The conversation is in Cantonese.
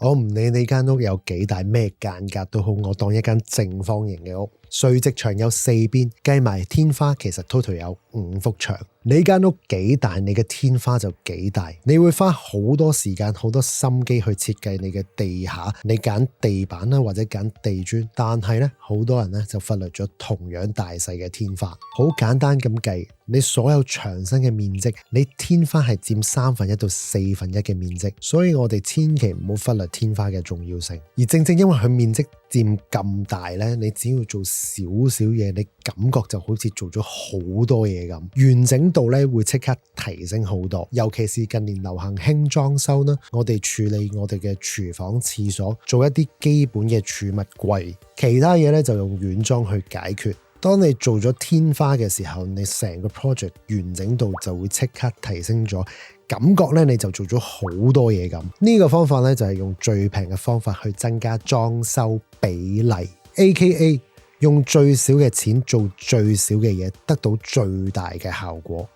我唔理你間屋有幾大，咩間隔都好，我當一間正方形嘅屋，垂直牆有4邊，計埋天花其實 total 有5幅牆。你間屋幾大，你嘅天花就幾大。你會花好多時間、好多心機去設計你嘅地下，你揀地板啦，或者揀地磚。但係咧，好多人咧就忽略咗同樣大細嘅天花。好簡單咁計，你所有牆身嘅面積，你天花係佔1/3到1/4嘅面積。所以我哋千祈唔好忽略天花嘅重要性。而正正因為佢面積佔咁大咧，你只要做少少嘢，你感覺就好似做咗好多嘢咁，完整度咧會即刻提升好多。尤其是近年流行輕裝修啦，我哋處理我哋嘅廚房、廁所，做一啲基本嘅儲物櫃，其他嘢咧就用軟裝去解決。當你做咗天花嘅時候，你成個 project 完整度就會即刻提升咗，感覺咧你就做咗好多嘢咁。呢個方法咧就係用最平嘅方法去增加裝修比例 ，AKA 用最少嘅錢做最少嘅嘢，得到最大嘅效果。